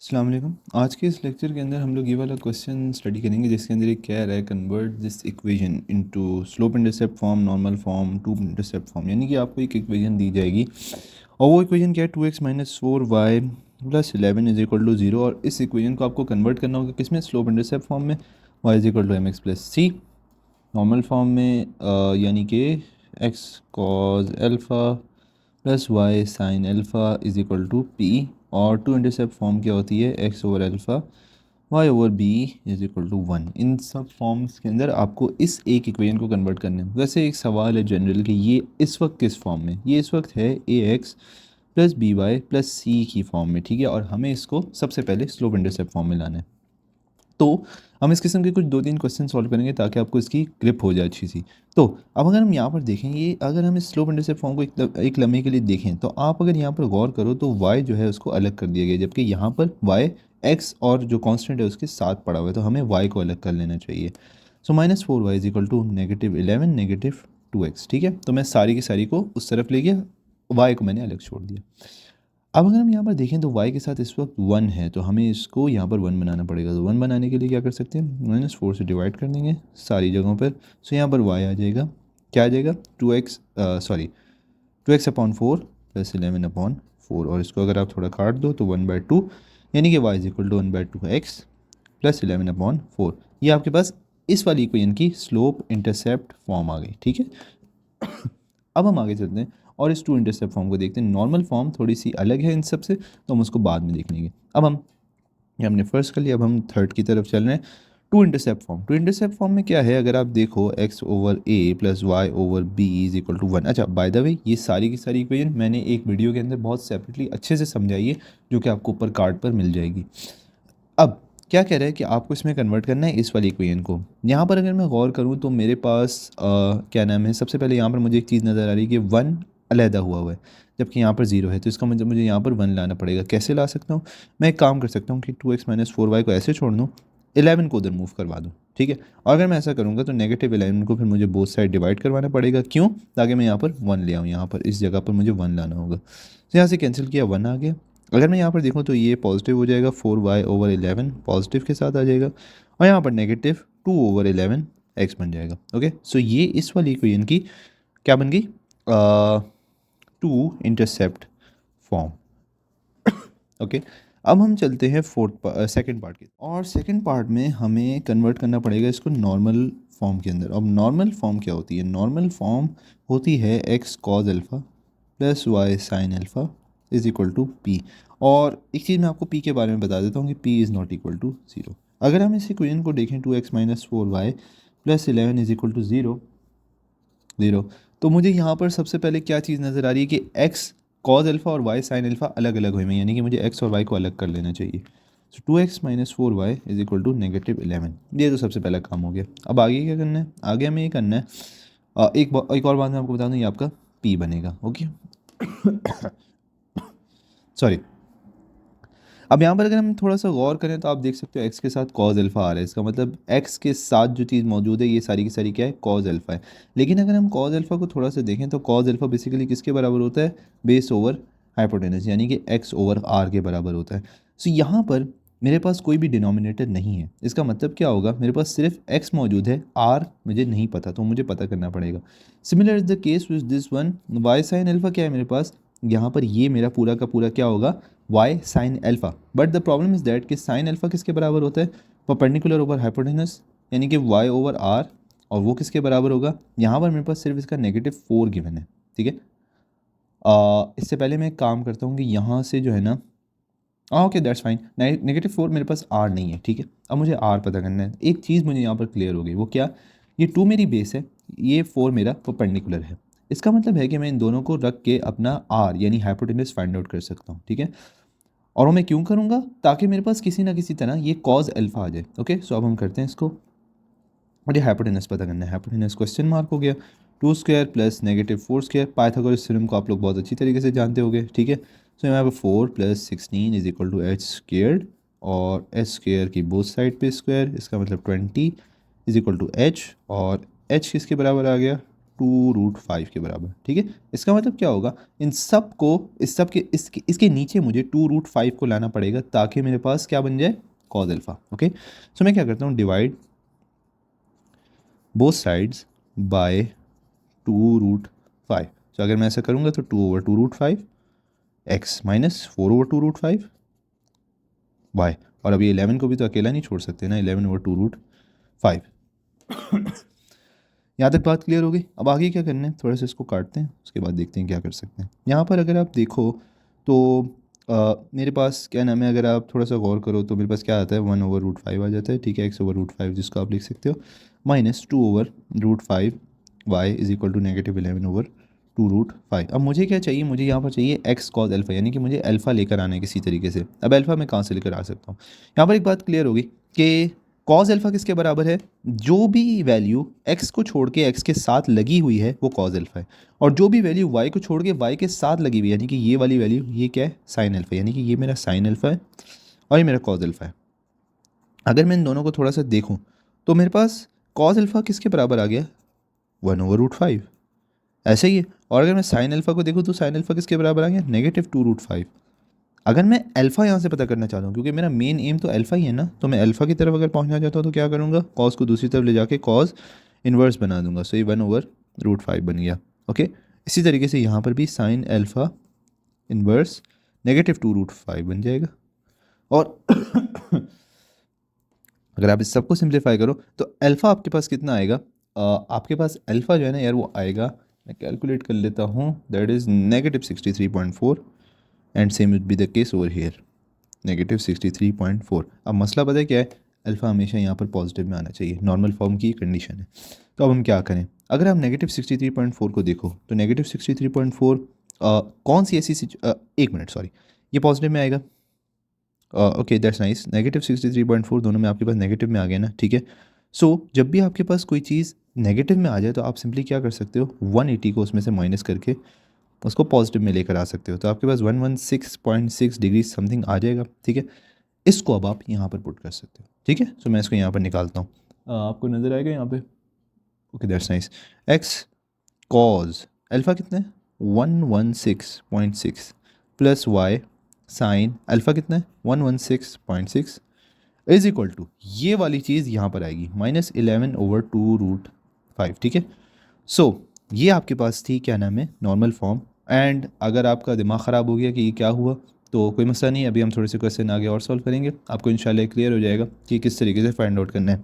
अस्सलाम वालेकुम। आज के इस लेक्चर के अंदर हम लोग ये वाला क्वेश्चन स्टडी करेंगे जिसके अंदर एक कह रहा है convert this equation into slope intercept form, normal form, two intercept form. यानी कि आपको एक इक्वेशन दी जाएगी और वो इक्वेशन क्या है 2x-4y plus 11 is equal to 0। और इस इक्वेशन को आपको कन्वर्ट करना होगा किस में, स्लोप इंटरसेप्ट फॉर्म में, y is equal to m x plus c, normal form में यानी कि x cos alpha plus y sine alpha is equal to p, और टू इंटरसेप्ट फॉर्म क्या होती है x over alpha y over b is equal to 1। इन सब forms के अंदर आपको इस एक इक्वेशन को कन्वर्ट करना है। वैसे एक सवाल है जनरल कि ये इस वक्त किस फॉर्म में, ये इस वक्त है A X plus B Y plus C की फॉर्म में, ठीक है। और हमें इसको सबसे पहले स्लोप इंटरसेप्ट फॉर्म में लाना है। तो हम इस किस्म के कुछ दो तीन क्वेश्चन सॉल्व करेंगे ताकि आपको इसकी ग्रिप हो जाए अच्छी सी। तो अब अगर हम यहाँ पर देखें, ये अगर हम इस स्लोप इंटरसेप्ट फॉर्म को एक लम्हे के लिए देखें तो आप अगर यहाँ पर गौर करो तो y जो है उसको अलग कर दिया गया, जबकि यहाँ पर y x और जो कांस्टेंट है उसके साथ पड़ा हुआ है, तो हमें y को अलग कर लेना चाहिए। सो -4y is equal to -11 -2x, ठीक है। तो मैं सारी की सारी को उस तरफ ले गया, y को मैंने अलग छोड़ दिया। अब अगर हम यहाँ पर देखें तो y के साथ इस वक्त 1 है, तो हमें इसको यहाँ पर 1 बनाना पड़ेगा। तो 1 बनाने के लिए क्या कर सकते हैं, -4 से डिवाइड कर देंगे सारी जगहों पर। सो यहाँ पर y आ जाएगा, क्या आ जाएगा 2x अपॉन 4 प्लस 11 अपॉन 4, और इसको अगर आप थोड़ा काट दो तो 1/2, यानी कि y is equal to 1/2 x plus 11 upon 4। ये आपके पास इस वाली इक्वेशन की स्लोप इंटरसेप्ट फॉर्म आ गई, ठीक है। अब हम आगे चलते हैं और इस टू इंटरसेप्ट फॉर्म को देखते हैं। नॉर्मल फॉर्म थोड़ी सी अलग है इन सब से, तो हम उसको बाद में देख लेंगे। अब हम ये हमने फर्स्ट कर लिया, अब हम थर्ड की तरफ चल रहे हैं। Two intercept form, two intercept form में क्या है, अगर आप देखो x over a plus y over b is equal to 1। अच्छा, बाय द वे ये सारी की सारी इक्वेशन मैंने एक वीडियो के अंदर बहुत सेपरेटली अच्छे से समझाई है, जो कि आपको ऊपर कार्ड पर मिल जाएगी। अब क्या कह रहा है कि आपको इसमें कन्वर्ट करना है इस वाली इक्वेशन को। यहाँ पर अगर मैं गौर करूँ तो मेरे पास क्या नाम है, सबसे पहले यहाँ पर मुझे एक चीज़ नज़र आ रही है कि 1 अलहदा हुआ है, जबकि यहाँ पर 0 है। तो इसका मतलब मुझे यहाँ पर 1 लाना पड़ेगा। कैसे ला सकता हूँ, मैं एक काम कर सकता हूँ कि 2x-4y को ऐसे छोड़ दूँ, 11 को उधर मूव करवा दूँ, ठीक है। और अगर मैं ऐसा करूँगा तो -11 को फिर मुझे बोथ साइड डिवाइड करवाना पड़ेगा। क्यों, ताकि मैं यहाँ पर 1 ले आऊँ, यहाँ पर इस जगह पर मुझे 1 लाना होगा। तो यहाँ से कैंसिल किया, 1 आ गया। अगर मैं यहाँ पर देखूँ तो ये पॉजिटिव हो जाएगा, 4y ओवर 11 पॉजिटिव के साथ आ जाएगा, और यहाँ पर -2 ओवर 11 x बन जाएगा। ओके, सो ये इस वाली इक्वेशन की क्या बन गई, टू इंटरसेप्ट फॉर्म। ओके, अब हम चलते हैं सेकंड पार्ट की, और सेकंड पार्ट में हमें कन्वर्ट करना पड़ेगा इसको नॉर्मल फॉर्म के अंदर। अब नॉर्मल फॉर्म क्या होती है, नॉर्मल फॉर्म होती है x cos alpha plus y sine alpha is equal to p. और एक चीज़ मैं आपको p के बारे में बता देता हूँ कि p is not equal to 0। अगर हम इस इक्वेशन को देखें 2x-4y plus 11 is equal to 0, तो मुझे यहाँ पर सबसे पहले क्या चीज़ नज़र आ रही है कि x कॉज एल्फ़ा और y साइन एल्फ़ा अलग अलग हुए हैं, यानी कि मुझे x और y को अलग कर लेना चाहिए। सो 2x-4y इज़ इक्वल टू -11। ये तो सबसे पहला काम हो गया। अब आगे क्या करना है, आगे हमें ये करना है एक और बात मैं आपको बता दूँ, ये आपका p बनेगा। Okay, sorry. अब यहाँ पर अगर हम थोड़ा सा गौर करें तो आप देख सकते हो x के साथ कॉज एल्फ़ा आ रहा है, इसका मतलब x के साथ जो चीज़ मौजूद है ये सारी की सारी क्या है, कॉज एल्फ़ा है। लेकिन अगर हम कॉज एल्फ़ा को थोड़ा सा देखें तो कॉज एल्फ़ा बेसिकली किसके बराबर होता है, बेस ओवर हाइपोटेनस, यानी कि x ओवर r के बराबर होता है। सो यहाँ पर मेरे पास कोई भी डिनोमिनेटर नहीं है, इसका मतलब क्या होगा, मेरे पास सिर्फ x मौजूद है, r मुझे नहीं पता, तो मुझे पता करना पड़ेगा। Similar is the case with this one, y sign alpha क्या है मेरे पास, यहाँ पर ये मेरा पूरा का पूरा क्या होगा, y sign alpha. But the problem is that कि साइन एल्फ़ा किसके बराबर होता है, परपेंडिकुलर ओवर हाइपोटेनस, यानी कि y ओवर r, और वो किसके बराबर होगा, यहाँ पर मेरे पास सिर्फ इसका -4 गिवन है, ठीक है। इससे पहले मैं एक काम करता हूँ कि यहाँ से जो है ना, ओके दैट्स फाइन, -4 मेरे पास r नहीं है, ठीक है। अब मुझे r पता करना है। एक चीज़ मुझे यहाँ पर क्लियर हो गई, वो क्या, ये 2 मेरी बेस है, ये 4 मेरा परपेंडिकुलर है। इसका मतलब है कि मैं इन दोनों को रख के अपना r यानी हाइपोटेनस फाइंड आउट कर सकता हूँ, ठीक है। और वो मैं क्यों करूँगा, ताकि मेरे पास किसी ना किसी तरह ये कॉज एल्फा आ जाए। ओके, सो अब हम करते हैं इसको, मुझे हाइपोटेनस पता करना है। हाइपोटेनस क्वेश्चन मार्क हो गया, 2² प्लस -4²। पाइथागोरस थ्योरम को आप लोग बहुत अच्छी तरीके से जानते होंगे, ठीक है। सो यहाँ पर 4 + 16 इज इक्वल टू h², और h² की बोथ साइड पे स्क्वायर, इसका मतलब 20 इज इक्वल टू h, और h किसके बराबर आ गया, 2√5 के बराबर, ठीक है। इसका मतलब क्या होगा, इन सब को इस सब के इसके नीचे मुझे 2√5 को लाना पड़ेगा ताकि मेरे पास क्या बन जाए, कॉज अल्फ़ा। ओके, सो मैं क्या करता हूँ, डिवाइड बोथ साइड्स बाय 2√5। तो अगर मैं ऐसा करूँगा तो 2/2√5 एक्स माइनस 4/2√5 वाई, और अभी 11 को भी तो अकेला नहीं छोड़ सकते ना, 11/2√5। यहाँ तक बात क्लियर हो गई। अब आगे क्या करना है, थोड़ा सा इसको काटते हैं, उसके बाद देखते हैं क्या कर सकते हैं। यहाँ पर अगर आप देखो तो मेरे पास क्या नाम है, अगर आप थोड़ा सा गौर करो तो मेरे पास क्या आता है, 1/√5 आ जाता है, ठीक है, x/√5 जिसको आप लिख सकते हो, minus 2/√5 y is equal to -11/2√5। अब मुझे क्या चाहिए, मुझे यहाँ पर चाहिए x cos अल्फ़ा, यानी कि मुझे अल्फ़ा लेकर आना है किसी तरीके से। अब अल्फ़ा मैं कहाँ से लेकर आ सकता हूँ, यहाँ पर एक बात क्लियर होगी कि कॉज अल्फ़ा किसके बराबर है, जो भी वैल्यू x को छोड़ के x के साथ लगी हुई है वो कॉज अल्फ़ा है, और जो भी वैल्यू y को छोड़ के y के साथ लगी हुई है, यानी कि ये वाली वैल्यू, ये क्या है, साइन अल्फ़ा, यानी कि ये मेरा साइन अल्फ़ा है और ये मेरा कॉज अल्फ़ा है। अगर मैं इन दोनों को थोड़ा सा देखूँ तो मेरे पास कॉज अल्फ़ा किसके बराबर आ गया, 1/√5, ऐसे ही है। और अगर मैं साइन अल्फ़ा को देखूँ तो साइन अल्फ़ा किसके बराबर आ गया, -2√5। अगर मैं अल्फ़ा यहाँ से पता करना चाहता हूँ, क्योंकि मेरा मेन एम तो अल्फ़ा ही है ना, तो मैं अल्फ़ा की तरफ अगर पहुँचना चाहता हूँ तो क्या करूँगा, कॉस को दूसरी तरफ ले जाके कॉस इन्वर्स बना दूंगा, सो ये 1/√5 बन गया। ओके, इसी तरीके से यहाँ पर भी साइन अल्फ़ा इन्वर्स -2√5 बन जाएगा। और अगर आप इस सबको सिंप्लीफाई करो तो अल्फ़ा आपके पास कितना आएगा, आपके पास अल्फ़ा जो है ना यार वो आएगा, मैं कैलकुलेट कर लेता हूँ, that is -63.4 and same will be the case over here, -63.4। अब मसला पता है क्या है, अल्फ़ा हमेशा यहाँ पर पॉजिटिव में आना चाहिए, नॉर्मल फॉर्म की कंडीशन है। तो अब हम क्या करें, अगर आप -63.4 को देखो तो -63.4 कौन सी ऐसी एक मिनट सॉरी, ये पॉजिटिव में आएगा, ओके दैट्स नाइस, -63.4 दोनों में आपके पास नेगेटिव में आ गया ना, ठीक है। सो जब भी आपके पास कोई चीज़ नेगेटिव में आ जाए तो आप सिंपली क्या कर सकते हो, 180 को उसमें से माइनस करके उसको पॉजिटिव में लेकर आ सकते हो, तो आपके पास 116.6 डिग्री समथिंग आ जाएगा, ठीक है। इसको अब आप यहाँ पर पुट कर सकते हो, ठीक है। सो मैं इसको यहाँ पर निकालता हूँ, आपको नज़र आएगा यहाँ पे, okay that's nice, x cos alpha कितना है 116.6 प्लस वाई साइन अल्फ़ा कितना है 116.6 इज इक्वल टू, ये वाली चीज़ यहाँ पर आएगी -11/2√5, ठीक है। सो ये आपके पास थी क्या नाम है, नॉर्मल फॉर्म। एंड अगर आपका दिमाग ख़राब हो गया कि ये क्या हुआ तो कोई मसला नहीं, अभी हम थोड़े से क्वेश्चन आगे और सॉल्व करेंगे, आपको इंशाल्लाह क्लियर हो जाएगा कि किस तरीके से फाइंड आउट करना है।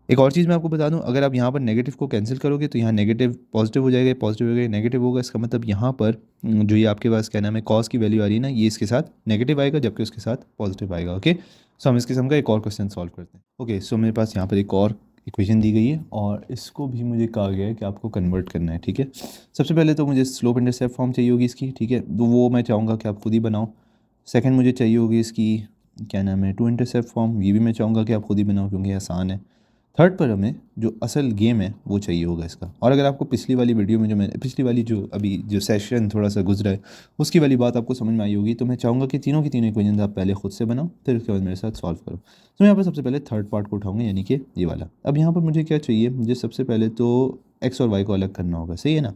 एक और चीज़ मैं आपको बता दूं, अगर आप यहाँ पर नेगेटिव को कैंसिल करोगे तो यहाँ नेगेटिव पॉजिटिव हो जाएगा, पॉजिटिव हो गया नेगेटिव होगा, इसका मतलब यहाँ पर जो ये आपके पास क्या नाम है कॉस की वैल्यू आ रही है ना, ये इसके साथ नेगेटिव आएगा जबकि उसके साथ पॉजिटिव आएगा। ओके, सो हम इस किस्म का एक और क्वेश्चन सॉल्व करते हैं। ओके, सो मेरे पास यहाँ पर एक और इक्वेशन दी गई है और इसको भी मुझे कहा गया है कि आपको कन्वर्ट करना है, ठीक है। सबसे पहले तो मुझे स्लोप इंटरसेप्ट फॉर्म चाहिए होगी इसकी, ठीक है, तो वो मैं चाहूँगा कि आप खुद ही बनाओ। सेकंड मुझे चाहिए होगी इसकी क्या नाम है टू इंटरसेप्ट फॉर्म, ये भी मैं चाहूँगा कि आप खुद ही बनाओ क्योंकि आसान है। थर्ड पर हमें जो असल गेम है वो चाहिए होगा इसका। और अगर आपको पिछली वाली वीडियो में जो मैंने पिछली वाली जो अभी जो सेशन थोड़ा सा गुजरा है उसकी वाली बात आपको समझ में आई होगी, तो मैं चाहूँगा कि तीनों की तीनों इक्वेशन आप पहले खुद से बनाओ, फिर उसके बाद मेरे साथ सॉल्व करो। तो मैं यहाँ पर सबसे पहले थर्ड पार्ट को उठाऊँगा, यानी कि ये वाला। अब यहाँ पर मुझे क्या चाहिए, मुझे सबसे पहले तो एक्स और वाई को अलग करना होगा, सही है ना,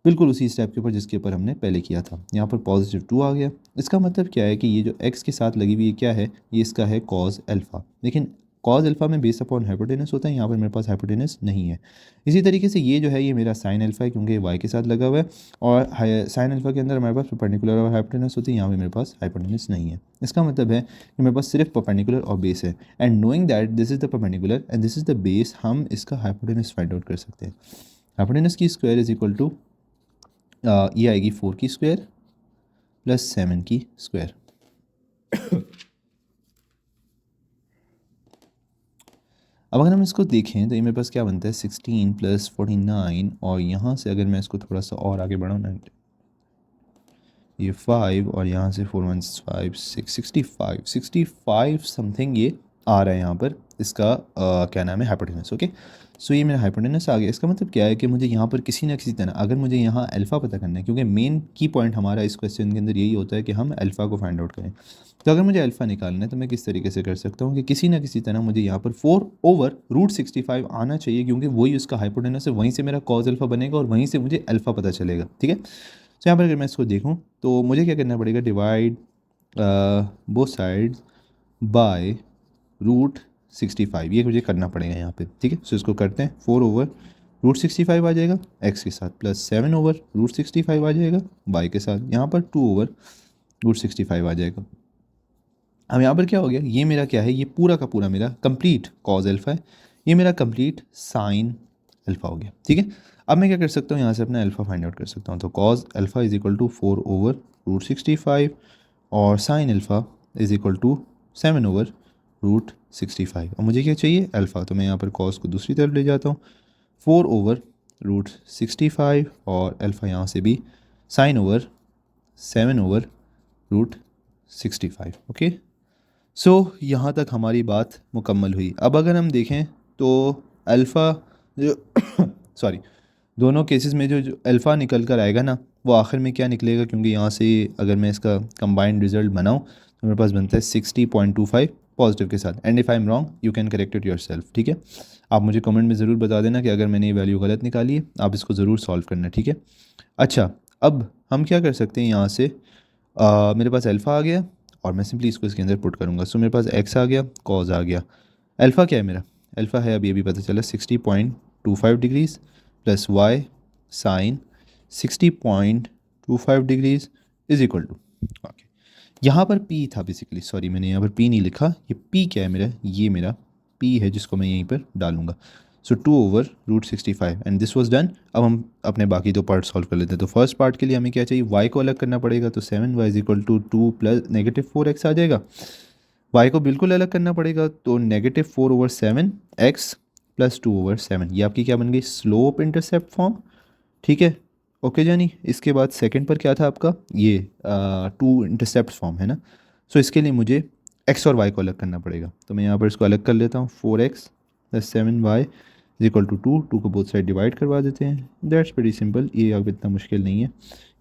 बिल्कुल उसी स्टेप के ऊपर जिसके ऊपर हमने पहले किया था। यहाँ पर +2 आ गया, इसका मतलब क्या है कि ये जो x के साथ लगी हुई है क्या है, ये इसका है कॉज अल्फ़ा, लेकिन कॉज अल्फ़ा में बेस अपॉन हाइपोटेनस होता है, यहाँ पर मेरे पास हाइपोटेनस नहीं है। इसी तरीके से ये जो है ये मेरा साइन अल्फ़ा है क्योंकि ये y के साथ लगा हुआ है, और साइन अल्फ़ा के अंदर हमारे पास परपेंडिकुलर और हाइपोटेनस होती है, यहाँ पर मेरे पास हाइपोटेनस नहीं है। इसका मतलब है कि मेरे पास सिर्फ परपेंडिकुलर और बेस है, and knowing that this is the perpendicular and this is the base, हम इसका हाइपोटेनस फाइंड आउट कर सकते हैं। हाइपोटेनस की स्क्वायर इज इक्वल टू ये आएगी 4 की स्क्वायर प्लस 7 की स्क्वायर। अब अगर हम इसको देखें तो ये मेरे पास क्या बनता है 16 + 49, और यहाँ से अगर मैं इसको थोड़ा सा और आगे बढ़ाऊँ ना, ये 5 और यहाँ से 4 1 5 6 65 समथिंग ये आ रहा है यहाँ पर इसका क्या नाम है, हाइपोटेनस। ओके, सो ये मेरा हाइपोटेनस आ गया। इसका मतलब क्या है कि मुझे यहाँ पर किसी ना किसी तरह, अगर मुझे यहाँ अल्फ़ा पता करना है, क्योंकि मेन की पॉइंट हमारा इस क्वेश्चन के अंदर यही होता है कि हम अल्फ़ा को फाइंड आउट करें। तो अगर मुझे अल्फ़ा निकालना है तो मैं किस तरीके से कर सकता हूँ कि किसी ना किसी तरह मुझे यहाँ पर 4/√65 आना चाहिए, क्योंकि वही उसका हाइपोटेनस है, वहीं से मेरा कॉज अल्फ़ा बनेगा और वहीं से मुझे अल्फ़ा पता चलेगा। ठीक है, तो यहाँ पर अगर मैं इसको देखूँ तो मुझे क्या करना पड़ेगा, डिवाइड बोथ साइड्स बाय √65, ये मुझे करना पड़ेगा यहाँ पे। ठीक है, सो इसको करते हैं, 4/√65 आ जाएगा एक्स के साथ, प्लस 7/√65 आ जाएगा वाई के साथ, यहाँ पर 2/√65 आ जाएगा। अब यहाँ पर क्या हो गया, ये मेरा क्या है, ये पूरा का पूरा मेरा कंप्लीट कॉज अल्फ़ा है, ये मेरा कंप्लीट साइन अल्फ़ा हो गया। ठीक है, अब मैं क्या कर सकता हूँ, यहाँ से अपना अल्फ़ा फाइंड आउट कर सकता हूँ। तो cos alpha is equal to 4/√65 और sine alpha is equal to 7/√65। और मुझे क्या चाहिए, अल्फ़ा, तो मैं यहाँ पर कॉज को दूसरी तरफ ले जाता हूँ, 4/√65 और अल्फ़ा यहाँ से भी sin/7/√65। ओके, सो यहाँ तक हमारी बात मुकम्मल हुई। अब अगर हम देखें तो अल्फ़ा जो सॉरी, दोनों केसेस में जो अल्फ़ा निकल कर आएगा ना, वो आखिर में क्या निकलेगा, क्योंकि यहाँ से अगर मैं इसका कंबाइंड रिजल्ट बनाऊँ तो मेरे पास बनता है 60.25 पॉजिटिव के साथ। And if I am wrong you can correct it yourself. ठीक है, आप मुझे कमेंट में ज़रूर बता देना कि अगर मैंने ये वैल्यू गलत निकाली है, आप इसको ज़रूर सॉल्व करना। ठीक है, अच्छा, अब हम क्या कर सकते हैं, यहाँ से मेरे पास अल्फ़ा आ गया और मैं सिंपली इसको इसके अंदर पुट करूँगा। सो मेरे पास एक्स आ गया, कॉज आ गया, अल्फ़ा क्या है मेरा, अल्फ़ा है, अब ये भी पता चला 60.25 degrees plus y sine 60.25 degrees is equal to, okay, यहाँ पर पी था बेसिकली, सॉरी मैंने यहाँ पर पी नहीं लिखा, ये पी क्या है मेरा, ये मेरा पी है जिसको मैं यहीं पर डालूंगा। सो 2/√65 एंड दिस वाज डन। अब हम अपने बाकी दो पार्ट सॉल्व कर लेते हैं। तो फर्स्ट पार्ट के लिए हमें क्या चाहिए, वाई को अलग करना पड़ेगा, तो 7y इज इक्वल टू 2 प्लस -4x आ जाएगा। वाई को बिल्कुल अलग करना पड़ेगा, तो -4/7x प्लस 2/7, ये आपकी क्या बन गई, स्लोप इंटरसेप्ट फॉर्म। ठीक है, ओके जानी। इसके बाद सेकंड पर क्या था आपका, ये 2 इंटरसेप्ट फॉर्म है ना। सो इसके लिए मुझे एक्स और वाई को अलग करना पड़ेगा, तो मैं यहाँ पर इसको अलग कर लेता हूँ, 4x plus 7y is equal to 2 को बोथ साइड डिवाइड करवा देते हैं। दैट्स वेरी सिंपल, ये अब इतना मुश्किल नहीं है।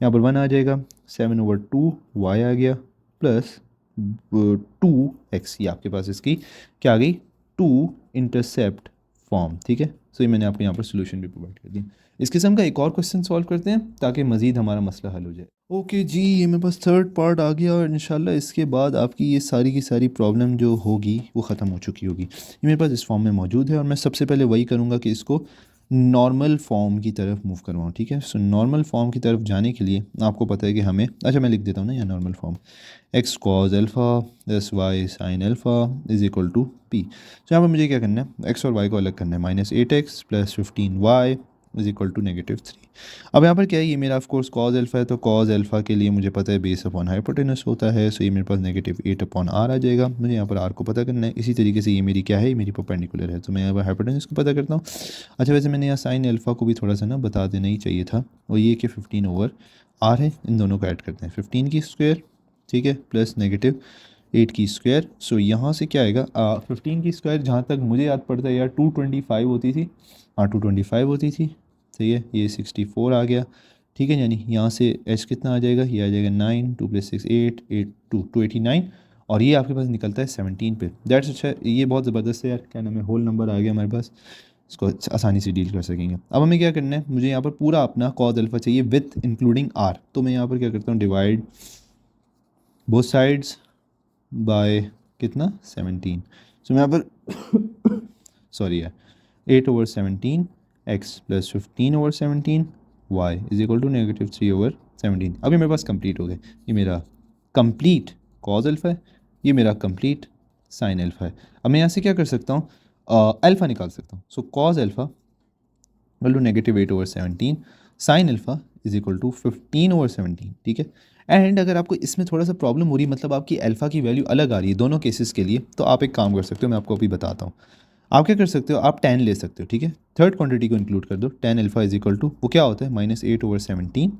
यहाँ पर 1 आ जाएगा, 7/2 y आ गया प्लस 2x, ये आपके पास इसकी क्या आ गई, 2 इंटरसेप्ट फॉर्म। ठीक है, सो ये मैंने आपको यहाँ पर सोल्यूशन भी प्रोवाइड कर दिया। इस किस्म का एक और क्वेश्चन सॉल्व करते हैं ताकि मज़ीद हमारा मसला हल हो जाए। ओके जी, ये मेरे पास थर्ड पार्ट आ गया और इंशाल्लाह इसके बाद आपकी ये सारी की सारी प्रॉब्लम जो होगी वो ख़त्म हो चुकी होगी। ये मेरे पास इस फॉर्म में मौजूद है और मैं सबसे पहले वही करूँगा कि इसको नॉर्मल फॉर्म की तरफ मूव करवाऊँ। ठीक है, सो नॉर्मल फॉर्म की तरफ जाने के लिए आपको पता है कि हमें, अच्छा मैं लिख देता हूँ ना यहाँ normal form, x cos alpha plus y sine alpha is equal to p. तो यहाँ पर मुझे क्या करना है, एक्स और वाई को अलग करना है, -8x plus 15y is equal to -3। अब यहाँ पर क्या है, ये मेरा ऑफ कोर्स कॉज अल्फ़ा है, तो कॉज अल्फ़ा के लिए मुझे पता है बेस अपॉन हाइपोटेनस होता है, सो ये मेरे पास -8/r आ जाएगा। मुझे यहाँ पर r को पता करना है, इसी तरीके से ये मेरी क्या है, ये मेरी परपेंडिकुलर है, तो मैं यहाँ पर हाइपोटेनस को पता करता हूँ। अच्छा, वैसे मैंने यहाँ साइन अल्फ़ा को भी थोड़ा सा ना बता देना ही चाहिए था, और ये कि 15/r है, इन दोनों को ऐड करते हैं, 15 की स्क्वायर, ठीक है, प्लस -8 की स्क्वायर। सो यहाँ से क्या आएगा, 15 की स्क्वायर जहाँ तक मुझे याद पड़ता है यार 225 होती थी, हाँ 225 होती थी, सही है, ये 64 आ गया। ठीक है, यानी यहाँ से एच कितना आ जाएगा, ये आ जाएगा 9, 2 + 6 8 8 289, और ये आपके पास निकलता है 17 पे। दैट्स अच्छा, ये बहुत ज़बरदस्त है यार, क्या नाम है, होल नंबर आ गया हमारे पास, इसको आसानी से डील कर सकेंगे। अब हमें क्या करना है, मुझे यहाँ पर पूरा अपना कॉज अल्फ़ा चाहिए विथ इंक्लूडिंग आर, तो मैं यहाँ पर क्या करता हूँ, डिवाइड बोथ साइड्स बाय कितना, 17। सो मैं यहाँ पर सॉरी यार, 8/17 x plus 15/17 y is equal to -3/17। अभी मेरे पास कंप्लीट हो गए, ये मेरा कंप्लीट कॉज अल्फ़ा है, ये मेरा कंप्लीट साइन अल्फ़ा है। अब मैं यहाँ से क्या कर सकता हूँ, अल्फ़ा निकाल सकता हूँ। So cos alpha equal to -8/17, sine alpha is equal to 15/17। ठीक है, एंड अगर आपको इसमें थोड़ा सा प्रॉब्लम हो रही है, मतलब आपकी अल्फ़ा की वैल्यू अलग आ रही है दोनों केसेस के लिए, तो आप एक काम कर सकते हो, मैं आपको अभी बताता हूँ। आप क्या कर सकते हो, आप 10 ले सकते हो। ठीक है, थर्ड क्वांटिटी को इंक्लूड कर दो, 10 अल्फ़ा इज इक्वल टू, वो क्या होता है, -8/17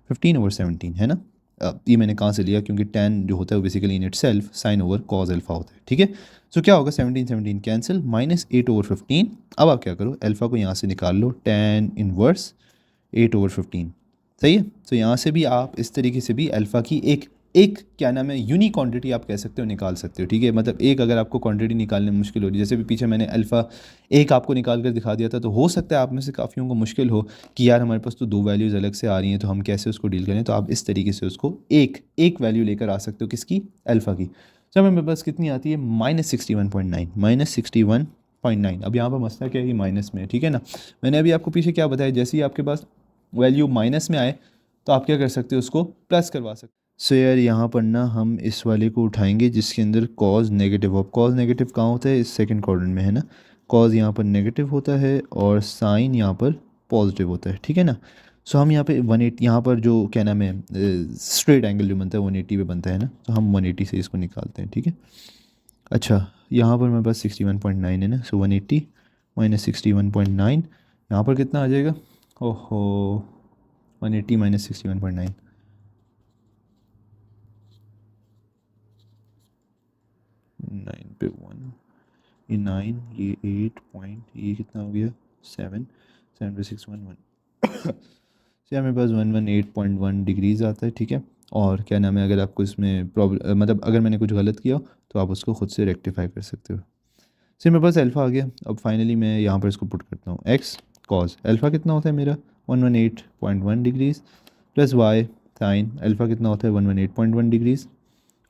15/17 है ना, ये मैंने कहाँ से लिया, क्योंकि tan जो होता है वो basically in itself sine over cos alpha होता है, ठीक है। सो क्या होगा, 17 कैंसिल, -8/15। अब आप क्या करो, अल्फ़ा को यहाँ से निकाल लो, tan इनवर्स 8/15, सही है। तो यहाँ से भी आप इस तरीके से भी अल्फ़ा की एक एक क्या नाम है यूनिक क्वांटिटी आप कह सकते हो निकाल सकते हो, ठीक है। मतलब एक अगर आपको क्वांटिटी निकालने में मुश्किल हो रही है, जैसे भी पीछे मैंने अल्फ़ा एक आपको निकाल कर दिखा दिया था, तो हो सकता है आप में से काफ़ियों को मुश्किल हो कि यार हमारे पास तो दो वैल्यूज़ अलग से आ रही हैं, तो हम कैसे उसको डील करें। तो आप इस तरीके से उसको एक एक वैल्यू लेकर आ सकते हो, किसकी, अल्फ़ा की। जब हमें बस कितनी आती है, -61.9, -61.9। अब यहाँ पर मसला क्या है कि माइनस में है, ठीक है ना। मैंने अभी आपको पीछे क्या बताया, जैसे ही आपके पास वैल्यू माइनस में आए तो आप क्या कर सकते हो, उसको प्लस करवा सकते हो। सो यार यहाँ पर ना हम इस वाले को उठाएंगे जिसके अंदर कॉज नेगेटिव हो। कॉज नेगेटिव कहाँ होता है, इस सेकंड क्वाड्रेंट में है ना। कॉज यहाँ पर नेगेटिव होता है और साइन यहाँ पर पॉजिटिव होता है, ठीक है ना। सो हम यहाँ पे 180, यहाँ पर जो क्या नाम है स्ट्रेट एंगल जो बनता है 180 पे बनता है ना, तो हम 180 से इसको निकालते हैं, ठीक है। अच्छा, यहाँ पर मेरे पास 61.9 है ना, सो 180 -61.9, यहाँ पर कितना आ जाएगा, ओहो 180 -61.9, 9 पे 1, ये 9, ये 8 पॉइंट, ये कितना हो गया 7, 7 पे 6 1 1 से मेरे पास 118.1 डिग्रीज आता है, ठीक है। और क्या नाम है, अगर आपको इसमें प्रॉब्लम मतलब अगर मैंने कुछ गलत किया तो आप उसको खुद से रेक्टिफाई कर सकते हो। सिर्फ मेरे पास अल्फ़ा आ गया। अब फाइनली मैं यहाँ पर इसको पुट करता हूँ, एक्स कॉस अल्फ़ा कितना होता है मेरा 118.1 degrees, plus y sine alpha कितना होता है 118.1 डिग्रीज,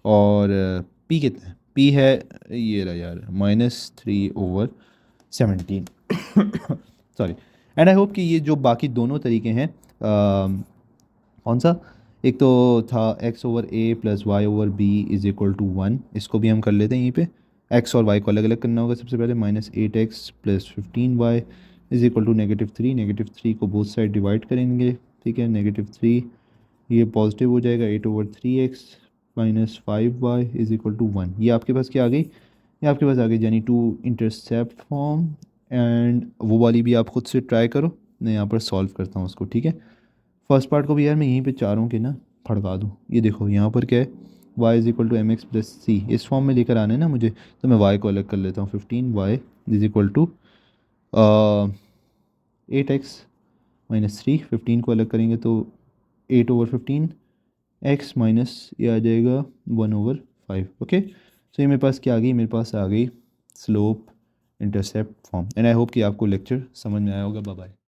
और पी कितना है, पी है ये रहा यार -3/17 सॉरी। एंड आई होप कि ये जो बाकी दोनों तरीके हैं कौन सा, एक तो था x/a + y/b = 1, इसको भी हम कर लेते हैं यहीं पे। x और y को अलग अलग करना होगा सबसे पहले, -8x + 15y = -3 को बोथ साइड डिवाइड करेंगे, ठीक है। -3 ये पॉजिटिव हो जाएगा, 8/3x -5y = 1। ये आपके पास क्या आ गई, ये आपके पास आ गई यानी टू इंटरसेप्ट फॉर्म। एंड वो वाली भी आप खुद से ट्राई करो, मैं यहाँ पर सॉल्व करता हूँ उसको, ठीक है। फर्स्ट पार्ट को भी यार मैं यहीं पे चारों के ना फड़का दूँ, ये देखो यहाँ पर क्या है, y = mx + c, इस फॉर्म में लेकर आना है ना मुझे, तो मैं y को अलग कर लेता हूँ, 15y = 8x -3, 15 को अलग करेंगे तो 8/15, x माइनस ये आ जाएगा 1/5, ओके। सो ये मेरे पास क्या आ गई, मेरे पास आ गई slope intercept form. And I hope कि आपको लेक्चर समझ में आया होगा। Bye bye.